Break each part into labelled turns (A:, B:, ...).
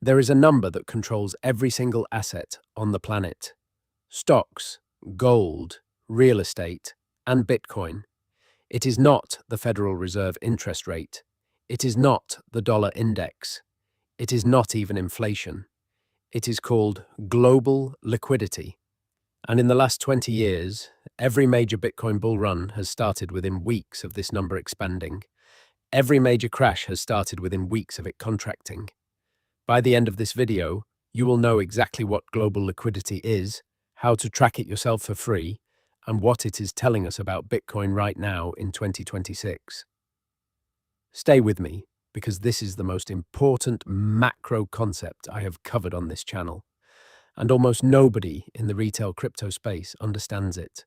A: There is a number that controls every single asset on the planet. Stocks, gold, real estate, and Bitcoin. It is not the Federal Reserve interest rate. It is not the dollar index. It is not even inflation. It is called global liquidity. And in the last 20 years, every major Bitcoin bull run has started within weeks of this number expanding. Every major crash has started within weeks of it contracting. By the end of this video, you will know exactly what global liquidity is, how to track it yourself for free, and what it is telling us about Bitcoin right now in 2026. Stay with me, because this is the most important macro concept I have covered on this channel, and almost nobody in the retail crypto space understands it.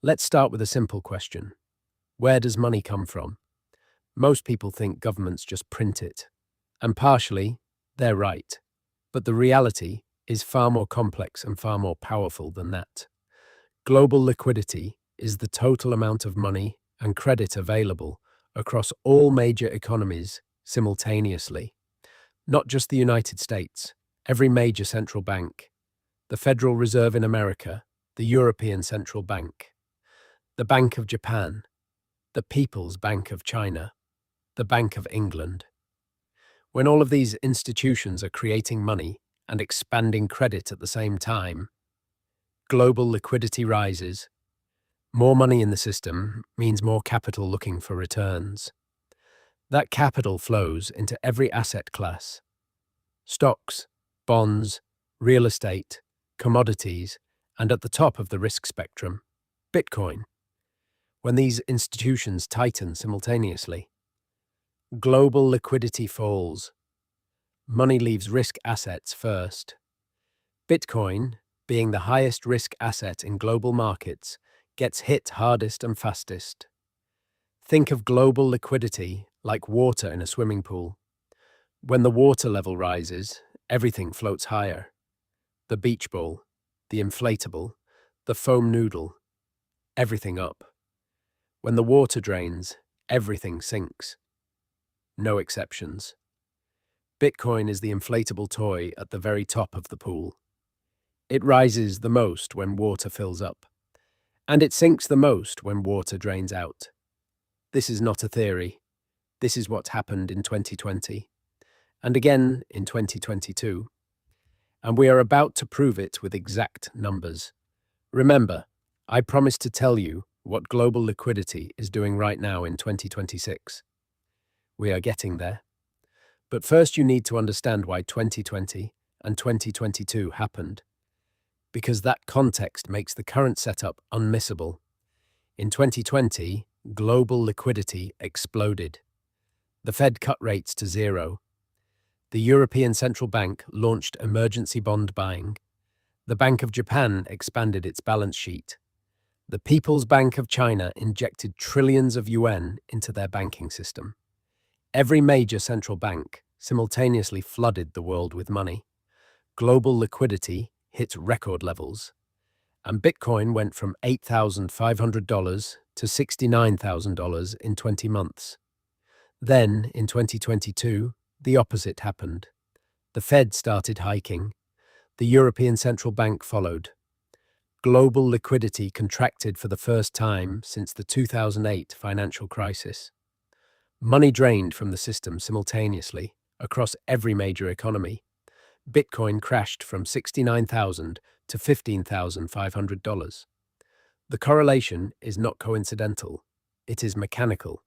A: Let's start with a simple question. Where does money come from? Most people think governments just print it, and partially, they're right. But the reality is far more complex and far more powerful than that. Global liquidity is the total amount of money and credit available across all major economies simultaneously. Not just the United States, every major central bank, the Federal Reserve in America, the European Central Bank, the Bank of Japan, the People's Bank of China, the Bank of England. When all of these institutions are creating money and expanding credit at the same time, global liquidity rises. More money in the system means more capital looking for returns. That capital flows into every asset class: stocks, bonds, real estate, commodities, and at the top of the risk spectrum, Bitcoin. When these institutions tighten simultaneously, global liquidity falls. Money leaves risk assets first. Bitcoin, being the highest risk asset in global markets, gets hit hardest and fastest. Think of global liquidity like water in a swimming pool. When the water level rises, everything floats higher. The beach ball, the inflatable, the foam noodle, everything up. When the water drains, everything sinks. No exceptions. Bitcoin is the inflatable toy at the very top of the pool. It rises the most when water fills up, and it sinks the most when water drains out. This is not a theory. This is what happened in 2020, and again in 2022. And we are about to prove it with exact numbers. Remember, I promised to tell you what global liquidity is doing right now in 2026. We are getting there. But first you need to understand why 2020 and 2022 happened, because that context makes the current setup unmissable. In 2020, global liquidity exploded. The Fed cut rates to zero. The European Central Bank launched emergency bond buying. The Bank of Japan expanded its balance sheet. The People's Bank of China injected trillions of yuan into their banking system. Every major central bank simultaneously flooded the world with money. Global liquidity hit record levels, and Bitcoin went from $8,500 to $69,000 in 20 months. Then, in 2022, the opposite happened. The Fed started hiking. The European Central Bank followed. Global liquidity contracted for the first time since the 2008 financial crisis. Money drained from the system simultaneously across every major economy. Bitcoin crashed from $69,000 to $15,500. The correlation is not coincidental. It is mechanical.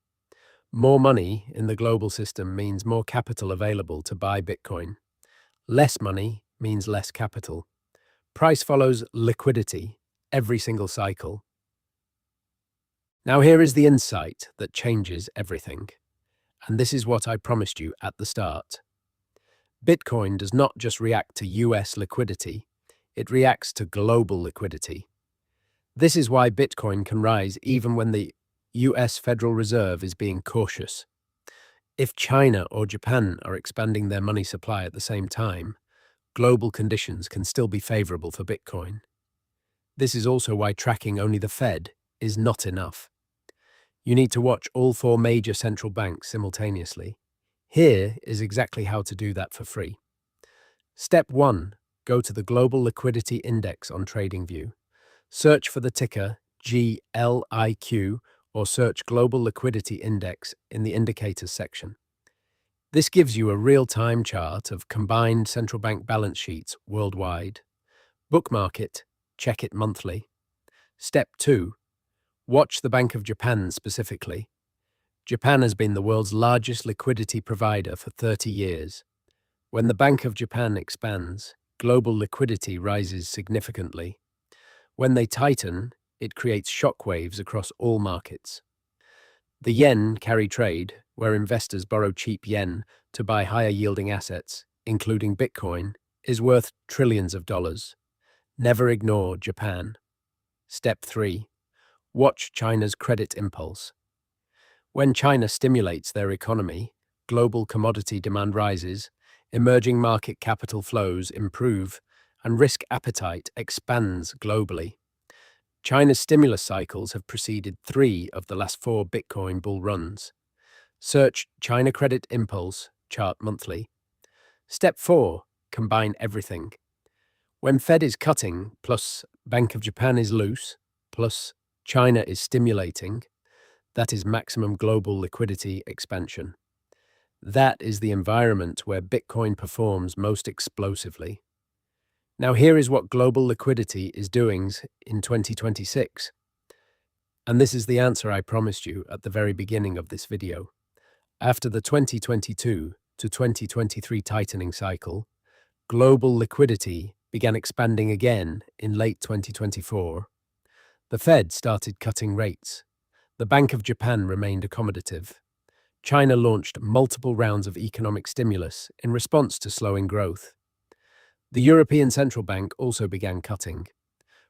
A: More money in the global system means more capital available to buy Bitcoin. Less money means less capital. Price follows liquidity every single cycle. Now here is the insight that changes everything. And this is what I promised you at the start. Bitcoin does not just react to US liquidity, it reacts to global liquidity. This is why Bitcoin can rise even when the US Federal Reserve is being cautious. If China or Japan are expanding their money supply at the same time, global conditions can still be favorable for Bitcoin. This is also why tracking only the Fed is not enough. You need to watch all four major central banks simultaneously. Here is exactly how to do that for free. Step 1. Go to the Global Liquidity Index on TradingView. Search for the ticker GLIQ or search Global Liquidity Index in the Indicators section. This gives you a real-time chart of combined central bank balance sheets worldwide. Bookmark it, check it monthly. Step 2. Watch the Bank of Japan specifically. Japan has been the world's largest liquidity provider for 30 years. When the Bank of Japan expands, global liquidity rises significantly. When they tighten, it creates shockwaves across all markets. The yen carry trade, where investors borrow cheap yen to buy higher-yielding assets, including Bitcoin, is worth trillions of dollars. Never ignore Japan. Step 3. Watch China's credit impulse. When China stimulates their economy, global commodity demand rises, emerging market capital flows improve, and risk appetite expands globally. China's stimulus cycles have preceded 3 of the last 4 Bitcoin bull runs. Search China Credit Impulse chart monthly. Step 4. Combine everything. When Fed is cutting, plus Bank of Japan is loose, plus China is stimulating, that is maximum global liquidity expansion. That is the environment where Bitcoin performs most explosively. Now here is what global liquidity is doing in 2026. And this is the answer I promised you at the very beginning of this video. After the 2022 to 2023 tightening cycle, global liquidity began expanding again in late 2024. The Fed started cutting rates. The Bank of Japan remained accommodative. China launched multiple rounds of economic stimulus in response to slowing growth. The European Central Bank also began cutting.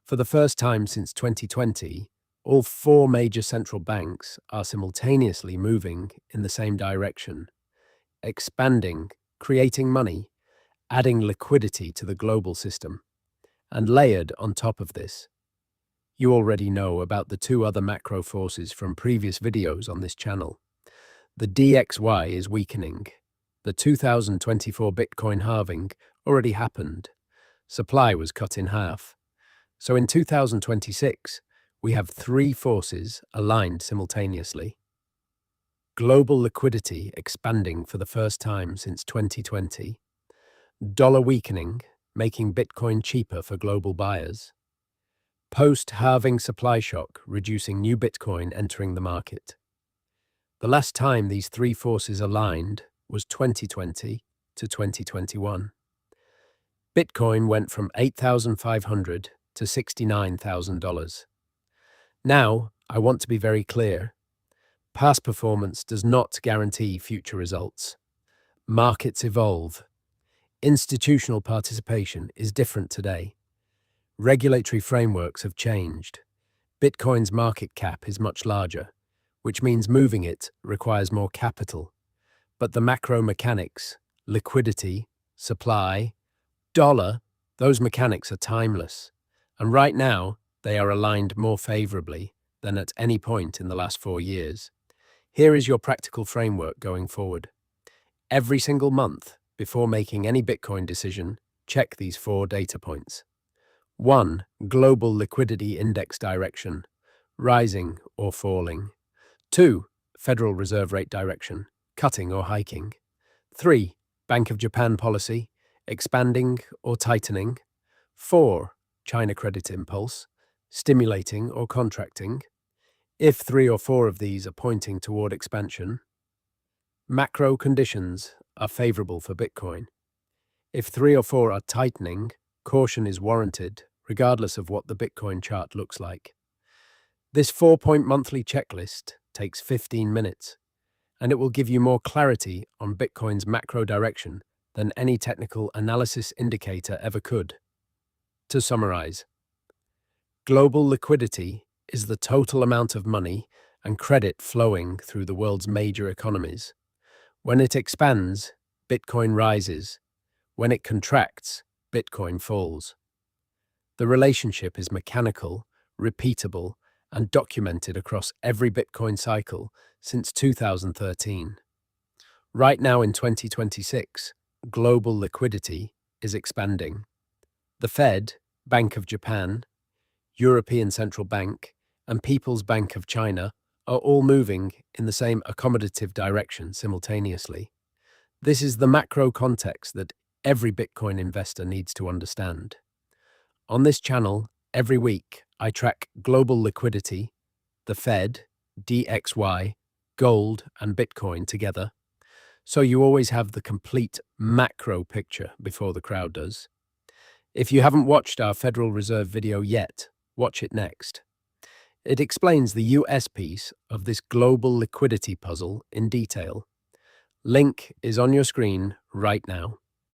A: For the first time since 2020, all 4 major central banks are simultaneously moving in the same direction, expanding, creating money, adding liquidity to the global system. And layered on top of this, you already know about the 2 other macro forces from previous videos on this channel. The DXY is weakening. The 2024 Bitcoin halving already happened. Supply was cut in half. So in 2026, we have 3 forces aligned simultaneously. Global liquidity expanding for the first time since 2020. Dollar weakening, making Bitcoin cheaper for global buyers. Post-halving supply shock, reducing new Bitcoin entering the market. The last time these 3 forces aligned was 2020 to 2021. Bitcoin went from $8,500 to $69,000. Now, I want to be very clear. Past performance does not guarantee future results. Markets evolve. Institutional participation is different today. Regulatory frameworks have changed. Bitcoin's market cap is much larger, which means moving it requires more capital. But the macro mechanics, liquidity, supply, dollar, those mechanics are timeless. And right now, they are aligned more favorably than at any point in the last 4 years. Here is your practical framework going forward. Every single month, before making any Bitcoin decision, check these 4 data points. 1. Global Liquidity Index direction, rising or falling. 2. Federal Reserve Rate direction, cutting or hiking. 3. Bank of Japan policy, expanding or tightening. 4. China credit impulse, stimulating or contracting. If 3 or 4 of these are pointing toward expansion, macro conditions are favorable for Bitcoin. If 3 or 4 are tightening, caution is warranted, regardless of what the Bitcoin chart looks like. This 4-point monthly checklist takes 15 minutes, and it will give you more clarity on Bitcoin's macro direction than any technical analysis indicator ever could. To summarize, global liquidity is the total amount of money and credit flowing through the world's major economies. When it expands, Bitcoin rises. When it contracts, Bitcoin falls. The relationship is mechanical, repeatable, and documented across every Bitcoin cycle since 2013. Right now in 2026, global liquidity is expanding. The Fed, Bank of Japan, European Central Bank, and People's Bank of China are all moving in the same accommodative direction simultaneously. This is the macro context that every Bitcoin investor needs to understand. On this channel, every week, I track global liquidity, the Fed, DXY, gold, and Bitcoin together, so you always have the complete macro picture before the crowd does. If you haven't watched our Federal Reserve video yet, watch it next. It explains the US piece of this global liquidity puzzle in detail. Link is on your screen right now.